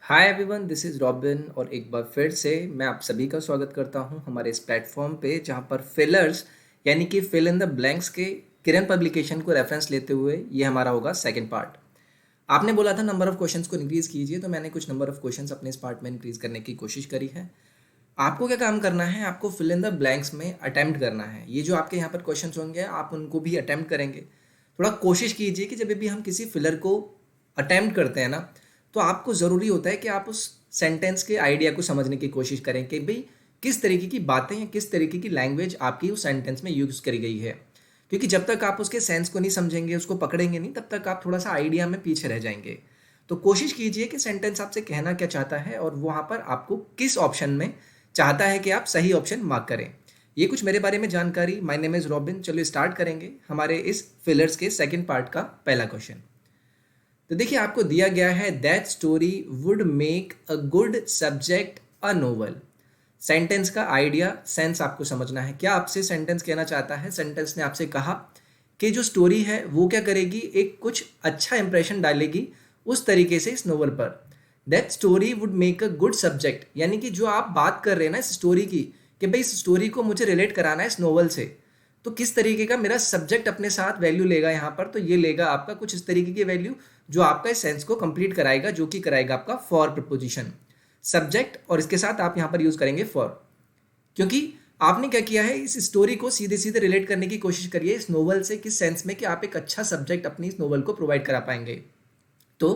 Hi everyone, this is robin और एक बार फिर से मैं आप सभी का स्वागत करता हूं हमारे इस प्लेटफॉर्म पे जहां पर फिलर्स यानी कि फिल इन द ब्लैंक्स के किरण पब्लिकेशन को रेफरेंस लेते हुए ये हमारा होगा सेकंड पार्ट। आपने बोला था नंबर ऑफ क्वेश्चंस को इंक्रीज़ कीजिए, तो मैंने कुछ नंबर ऑफ क्वेश्चंस अपने इस पार्ट में इंक्रीज़ करने की कोशिश करी है। आपको क्या काम करना है, आपको फिल इन द ब्लैंक्स में अटेम्प्ट करना है। ये जो आपके यहाँ पर क्वेश्चंस होंगे आप उनको भी अटेम्प्ट करेंगे। थोड़ा कोशिश कीजिए कि जब भी हम किसी फिलर को अटेम्प्ट करते हैं ना, तो आपको ज़रूरी होता है कि आप उस सेंटेंस के आइडिया को समझने की कोशिश करें कि भाई किस तरीके की बातें या किस तरीके की लैंग्वेज आपकी उस सेंटेंस में यूज़ करी गई है। क्योंकि जब तक आप उसके सेंस को नहीं समझेंगे, उसको पकड़ेंगे नहीं, तब तक आप थोड़ा सा आइडिया में पीछे रह जाएंगे। तो कोशिश कीजिए कि सेंटेंस आपसे कहना क्या चाहता है और वहाँ पर आपको किस ऑप्शन में चाहता है कि आप सही ऑप्शन मार्क करें। ये कुछ मेरे बारे में जानकारी। My name is robin. चलिए स्टार्ट करेंगे हमारे इस फिलर्स के सेकंड पार्ट का पहला क्वेश्चन। तो देखिए आपको दिया गया है that story would make a good subject a novel. Sentence का आइडिया सेंस आपको समझना है। क्या आपसे सेंटेंस कहना चाहता है? सेंटेंस ने आपसे कहा कि जो स्टोरी है वो क्या करेगी, एक कुछ अच्छा इंप्रेशन डालेगी उस तरीके से इस नोवेल पर। That story would make a good subject, यानी कि जो आप बात कर रहे हैं ना इस स्टोरी की, कि भाई इस स्टोरी को मुझे रिलेट कराना है इस नोवेल से, तो किस तरीके का मेरा सब्जेक्ट अपने साथ वैल्यू लेगा यहाँ पर, तो ये लेगा आपका कुछ इस तरीके की वैल्यू जो आपका इस सेंस को कंप्लीट कराएगा, जो कि कराएगा आपका फॉर प्रपोजिशन। सब्जेक्ट और इसके साथ आप यहाँ पर यूज करेंगे फॉर, क्योंकि आपने क्या किया है, इस स्टोरी को सीधे सीधे रिलेट करने की कोशिश करिए इस नोवेल से, किस सेंस में कि आप एक अच्छा सब्जेक्ट अपनी इस नोवेल को प्रोवाइड करा पाएंगे। तो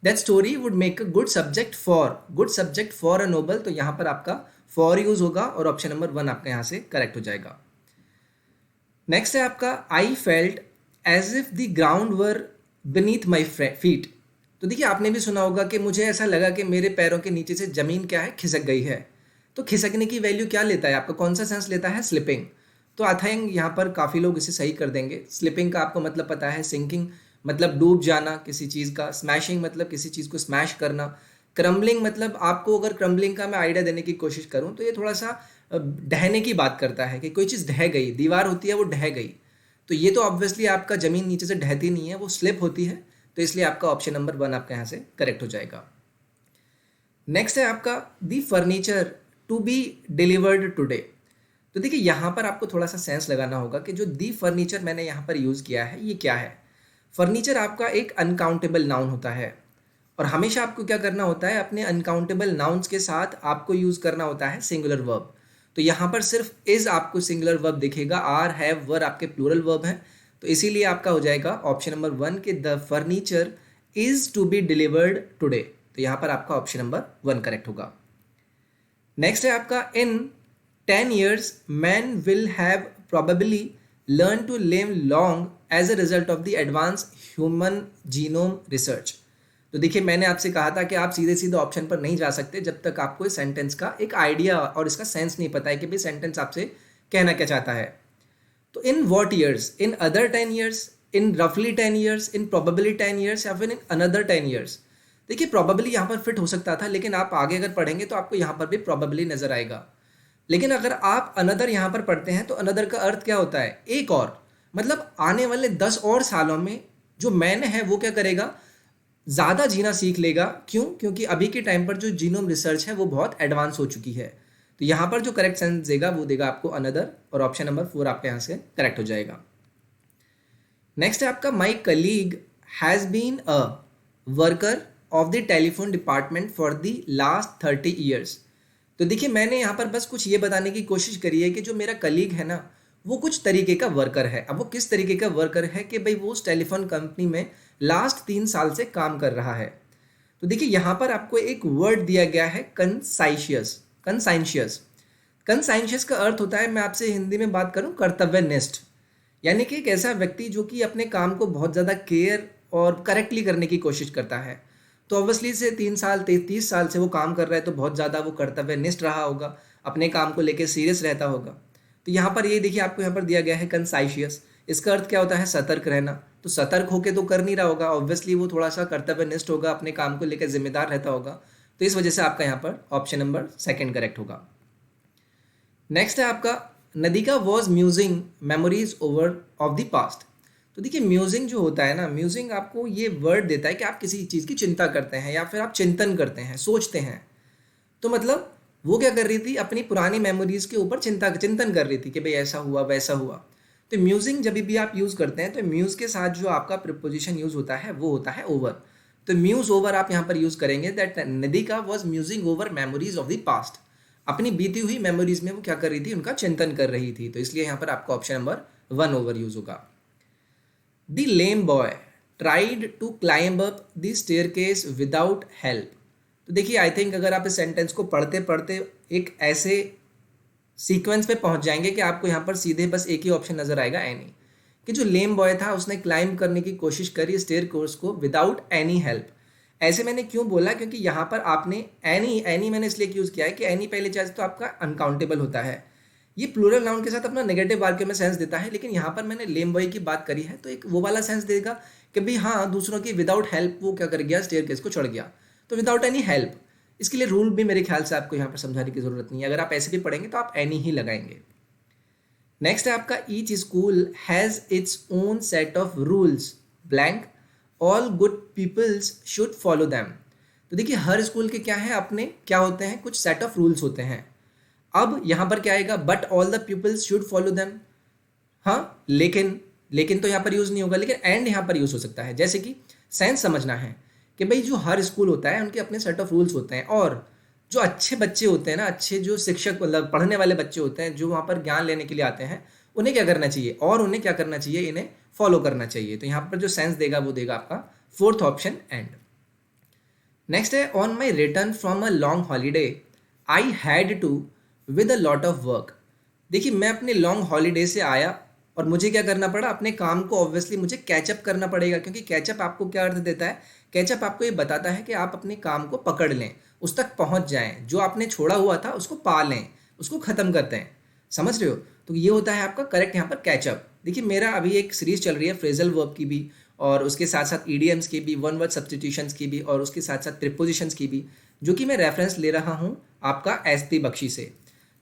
that story would make a good subject for a novel, तो यहाँ पर आपका फॉर यूज होगा और ऑप्शन नंबर 1 आपका यहाँ से करेक्ट हो जाएगा। नेक्स्ट है आपका I felt as if the ground were beneath my feet. तो देखिए आपने भी सुना होगा कि मुझे ऐसा लगा कि मेरे पैरों के नीचे से जमीन क्या है, खिसक गई है। तो खिसकने की वैल्यू क्या लेता है आपका, कौन सा सेंस लेता है? स्लिपिंग। तो आई थिंक यहाँ पर काफ़ी लोग इसे सही कर देंगे। स्लिपिंग का आपको मतलब पता है, सिंकिंग मतलब डूब जाना किसी चीज़ का, स्मैशिंग मतलब किसी चीज़ को स्मैश करना, क्रम्बलिंग मतलब आपको अगर क्रम्बलिंग का मैं आइडिया देने की कोशिश करूँ तो ये थोड़ा सा ढहने की बात करता है कि कोई चीज़ ढह गई, दीवार होती है वो ढह गई। तो ये तो ऑब्वियसली आपका ज़मीन नीचे से ढहती नहीं है, वो स्लिप होती है। तो इसलिए आपका ऑप्शन नंबर 1 आपका यहाँ से करेक्ट हो जाएगा। नेक्स्ट है आपका the furniture to be delivered today. तो देखिए यहाँ पर आपको थोड़ा सा सेंस लगाना होगा कि जो दी फर्नीचर मैंने यहाँ पर यूज़ किया है ये क्या है। फर्नीचर आपका एक अनकाउंटेबल नाउन होता है और हमेशा आपको क्या करना होता है, अपने अनकाउंटेबल नाउन्स के साथ आपको यूज़ करना होता है सिंगुलर वर्ब। तो यहाँ पर सिर्फ इज आपको सिंगुलर वर्ब दिखेगा, आर हैव वर आपके प्लूरल वर्ब हैं। तो इसीलिए आपका हो जाएगा ऑप्शन नंबर 1 के the furniture is to be delivered today. तो यहाँ पर आपका ऑप्शन नंबर 1 करेक्ट होगा। नेक्स्ट है आपका in 10 years man will have probably learn to live long as a result of the advanced human genome research। तो देखिए मैंने आपसे कहा था कि आप सीधे सीधे ऑप्शन पर नहीं जा सकते जब तक आपको इस सेंटेंस का एक आइडिया और इसका सेंस नहीं पता है कि भाई सेंटेंस आपसे कहना क्या चाहता है। तो in what years, in other 10 years, इन रफली 10 years, इन प्रोबेबली 10 years या फिर इन अनदर 10 years। देखिए प्रोबेबली यहाँ पर फिट हो सकता था, लेकिन आप आगे अगर पढ़ेंगे तो आपको यहाँ पर भी प्रोबेबली नजर आएगा। लेकिन अगर आप अनदर यहाँ पर पढ़ते हैं तो अनदर का अर्थ क्या होता है, एक और, मतलब आने वाले 10 और सालों में जो मैन है वो क्या करेगा, ज़्यादा जीना सीख लेगा। क्यों? क्योंकि अभी के टाइम पर जो जीनोम रिसर्च है वो बहुत एडवांस हो चुकी है। तो यहाँ पर जो करेक्ट सेंस देगा वो देगा आपको अनदर और ऑप्शन नंबर 4 आपके यहाँ से करेक्ट हो जाएगा। नेक्स्ट है आपका my colleague has been a worker of the telephone department for the last 30 years। तो देखिए मैंने यहाँ पर बस कुछ ये बताने की कोशिश करी है कि जो मेरा कलीग है ना वो कुछ तरीके का वर्कर है। अब वो किस तरीके का वर्कर है कि भाई वो उस टेलीफोन कंपनी में लास्ट 3 साल से काम कर रहा है। तो देखिए यहाँ पर आपको एक वर्ड दिया गया है कंसाइशियस। कंसाइशियस कंसाइशियस का अर्थ होता है, मैं आपसे हिंदी में बात करूँ, कर्तव्यनिष्ठ। यानी कि एक ऐसा व्यक्ति जो कि अपने काम को बहुत ज़्यादा केयर और करेक्टली करने की कोशिश करता है। तो ऑब्वियसली से 3 साल 30 साल से वो काम कर रहा है तो बहुत ज़्यादा वो कर्तव्यनिष्ठ रहा होगा, अपने काम को लेकर सीरियस रहता होगा। तो यहाँ पर ये देखिए आपको यहाँ पर दिया गया है कंसाइशियस। इसका अर्थ क्या होता है, सतर्क रहना। तो सतर्क होके तो कर नहीं रहा होगा, ऑब्वियसली वो थोड़ा सा कर्तव्यनिष्ठ होगा, अपने काम को लेकर जिम्मेदार रहता होगा। तो इस वजह से आपका यहाँ पर ऑप्शन नंबर 2 करेक्ट होगा। नेक्स्ट है आपका Nadika was musing memories over of the past. तो देखिए म्यूजिंग जो होता है ना, म्यूजिंग आपको ये वर्ड देता है कि आप किसी चीज़ की चिंता करते हैं या फिर आप चिंतन करते हैं, सोचते हैं। तो मतलब वो क्या कर रही थी, अपनी पुरानी मेमोरीज के ऊपर चिंतन कर रही थी कि भाई ऐसा हुआ वैसा हुआ। तो म्यूजिंग जब भी आप यूज़ करते हैं तो म्यूज़ के साथ जो आपका प्रिपोजिशन यूज़ होता है वो होता है ओवर। तो म्यूज ओवर आप यहाँ पर यूज़ करेंगे that Nidhika was musing over memories of the past. अपनी बीती हुई मेमोरीज में वो क्या कर रही थी, उनका चिंतन कर रही थी। तो इसलिए यहाँ पर आपका ऑप्शन नंबर 1 ओवर यूज होगा। The lame boy tried to climb up the staircase without help. तो देखिए आई थिंक अगर आप इस सेंटेंस को पढ़ते पढ़ते एक ऐसे सीक्वेंस पे पहुंच जाएंगे कि आपको यहाँ पर सीधे बस एक ही ऑप्शन नजर आएगा, एनी। कि जो लेम बॉय था उसने क्लाइंब करने की कोशिश करी स्टेयर कोर्स को विदाउट एनी हेल्प। ऐसे मैंने क्यों बोला, क्योंकि यहाँ पर आपने एनी एनी मैंने इसलिए यूज़ किया है कि एनी पहले चाहे तो आपका अनकाउंटेबल होता है, ये प्लूरल नाउन के साथ अपना नेगेटिव वाक्य में सेंस देता है। लेकिन यहाँ पर मैंने लेम बॉय की बात करी है तो एक वो वाला सेंस देगा कि भाई हाँ, दूसरों की विदाउट हेल्प वो क्या कर गया, स्टेयर केस को चढ़ गया। तो विदाउट एनी हेल्प, इसके लिए रूल भी मेरे ख्याल से आपको यहाँ पर समझाने की जरूरत नहीं है। अगर आप ऐसे भी पढ़ेंगे तो आप एनी ही लगाएंगे। नेक्स्ट है आपका each school has its own set of rules blank all good peoples should follow them. तो देखिए हर स्कूल के क्या है, अपने क्या होते हैं, कुछ सेट ऑफ रूल्स होते हैं। अब यहाँ पर क्या आएगा, but all the peoples should follow them. हाँ, लेकिन तो यहाँ पर यूज़ नहीं होगा, लेकिन एंड यहाँ पर यूज़ हो सकता है। जैसे कि सेंस समझना है कि भाई जो हर स्कूल होता है उनके अपने सेट ऑफ रूल्स होते हैं, और जो अच्छे बच्चे होते हैं ना, अच्छे जो शिक्षक मतलब पढ़ने वाले बच्चे होते हैं जो वहाँ पर ज्ञान लेने के लिए आते हैं, उन्हें क्या करना चाहिए, और उन्हें क्या करना चाहिए, इन्हें फॉलो करना चाहिए। तो यहाँ पर जो सेंस देगा वो देगा आपका फोर्थ ऑप्शन एंड। नेक्स्ट है on my return from a long holiday I had to with a lot of work. देखिए मैं अपने लॉन्ग हॉलीडे से आया और मुझे क्या करना पड़ा, अपने काम को ऑब्वियसली मुझे कैचअप करना पड़ेगा। क्योंकि कैचअप आपको क्या अर्थ देता है, कैचअप आपको ये बताता है कि आप अपने काम को पकड़ लें, उस तक पहुंच जाएं, जो आपने छोड़ा हुआ था उसको पा लें, उसको खत्म करते हैं। समझ रहे हो? तो ये होता है आपका करेक्ट यहाँ पर कैचअप। देखिए मेरा अभी एक सीरीज चल रही है फ्रेजल वर्ब की भी, और उसके साथ साथ ईडीएम्स की भी, वन वर्ड सब्स्टिट्यूशंस की भी, और उसके साथ साथ प्रीपोजिशंस की भी, जो कि मैं रेफरेंस ले रहा हूँ आपका एसपी बख्शी से।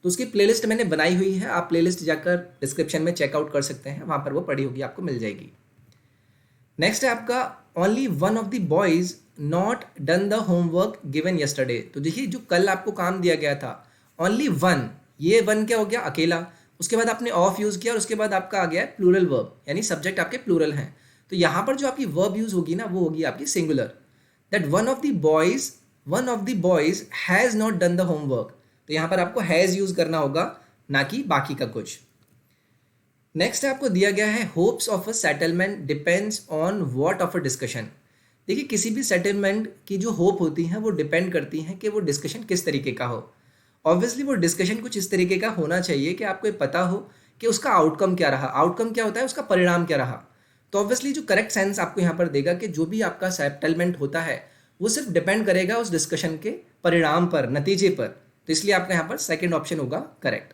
तो उसकी प्लेलिस्ट मैंने बनाई हुई है, आप प्लेलिस्ट जाकर डिस्क्रिप्शन में चेकआउट कर सकते हैं, वहाँ पर वो पड़ी होगी, आपको मिल जाएगी। नेक्स्ट है आपका only one of the boys not done the homework given yesterday. तो देखिए जो कल आपको काम दिया गया था, ओनली वन, ये वन क्या हो गया, अकेला। उसके बाद आपने ऑफ यूज़ किया और उसके बाद आपका आ गया है प्लूरल वर्ब, यानी सब्जेक्ट आपके प्लूरल हैं। तो यहाँ पर जो आपकी वर्ब यूज़ होगी ना, वो होगी आपकी singular, that one of the boys has not done the homework. तो यहाँ पर आपको हैज़ यूज़ करना होगा, ना कि बाकी का कुछ। नेक्स्ट आपको दिया गया है hopes of a settlement depends on what of a discussion. देखिए किसी भी सेटलमेंट की जो होप होती हैं वो डिपेंड करती हैं कि वो डिस्कशन किस तरीके का हो। ऑब्वियसली वो डिस्कशन कुछ इस तरीके का होना चाहिए कि आपको ये पता हो कि उसका आउटकम क्या रहा, आउटकम क्या होता है, उसका परिणाम क्या रहा। तो ऑब्वियसली जो करेक्ट सेंस आपको यहाँ पर देगा कि जो भी आपका सेटलमेंट होता है वो सिर्फ डिपेंड करेगा उस डिस्कशन के परिणाम पर, नतीजे पर। तो इसलिए आपका यहाँ पर सेकेंड ऑप्शन होगा करेक्ट।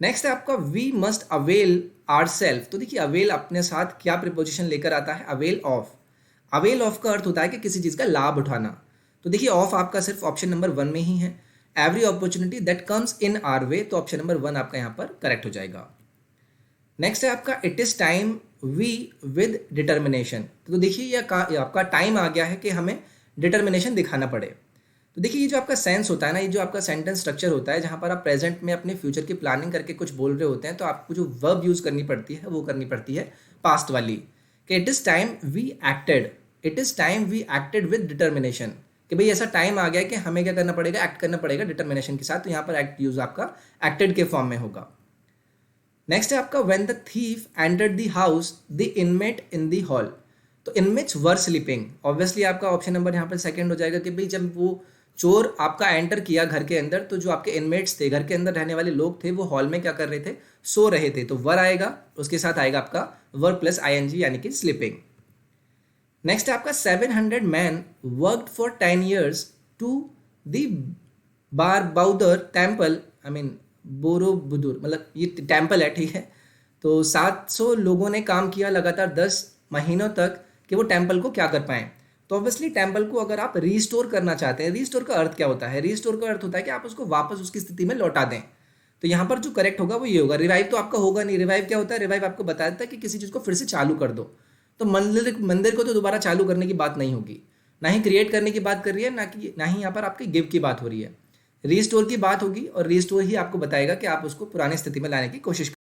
नेक्स्ट है आपका we must avail our self. तो देखिए अवेल अपने साथ क्या प्रिपोजिशन लेकर आता है, अवेल ऑफ। अवेल ऑफ का अर्थ होता है कि किसी चीज़ का लाभ उठाना। तो देखिए ऑफ आपका सिर्फ ऑप्शन नंबर 1 में ही है, every opportunity that comes in our way. तो ऑप्शन नंबर 1 आपका यहाँ पर करेक्ट हो जाएगा। नेक्स्ट है आपका it is time we with determination. तो देखिए ये आपका टाइम आ गया है कि हमें डिटर्मिनेशन दिखाना पड़े। तो देखिए ये जो आपका सेंस होता है ना, ये जो आपका सेंटेंस स्ट्रक्चर होता है, जहाँ पर आप प्रेजेंट में अपने फ्यूचर की प्लानिंग करके कुछ बोल रहे होते हैं, तो आपको जो वर्ब यूज़ करनी पड़ती है वो करनी पड़ती है पास्ट वाली, कि it is time we acted, it is time we acted with determination. कि भाई ऐसा टाइम आ गया कि हमें क्या करना पड़ेगा, एक्ट करना पड़ेगा डिटर्मिनेशन के साथ। तो यहाँ पर एक्ट यूज़ आपका एक्टेड के फॉर्म में होगा। नेक्स्ट है आपका when the thief entered the house the inmate in the hall. तो इनमेट्स वर स्लीपिंग। ऑब्वियसली आपका ऑप्शन नंबर यहाँ पर सेकंड हो जाएगा कि भाई जब वो चोर आपका एंटर किया घर के अंदर, तो जो आपके इनमेट्स थे, घर के अंदर रहने वाले लोग थे, वो हॉल में क्या कर रहे थे, सो रहे थे। तो वर आएगा, उसके साथ आएगा आपका वर प्लस आईएनजी यानी कि स्लीपिंग। नेक्स्ट आपका 700 man worked for 10 years to the Borobudur temple, I mean Borobudur, मतलब ये टेम्पल है, ठीक है। तो 700 लोगों ने काम किया लगातार 10 महीनों तक कि वो टेम्पल को क्या कर पाएँ। तो ऑब्वियसली टेम्पल को अगर आप रीस्टोर करना चाहते हैं, रीस्टोर का अर्थ क्या होता है, रीस्टोर का अर्थ होता है कि आप उसको वापस उसकी स्थिति में लौटा दें। तो यहाँ पर जो करेक्ट होगा वो ये होगा। रिवाइव तो आपका होगा नहीं। रिवाइव क्या होता है? रिवाइव आपको बता देता है कि किसी चीज़ को फिर से चालू कर दो। तो मंदिर मंदिर को तो दोबारा चालू करने की बात नहीं होगी, ना ही क्रिएट करने की बात कर रही है, ना ही यहाँ पर आपके गिव की बात हो रही है। रीस्टोर की बात होगी और रीस्टोर ही आपको बताएगा कि आप उसको पुरानी स्थिति में लाने की कोशिश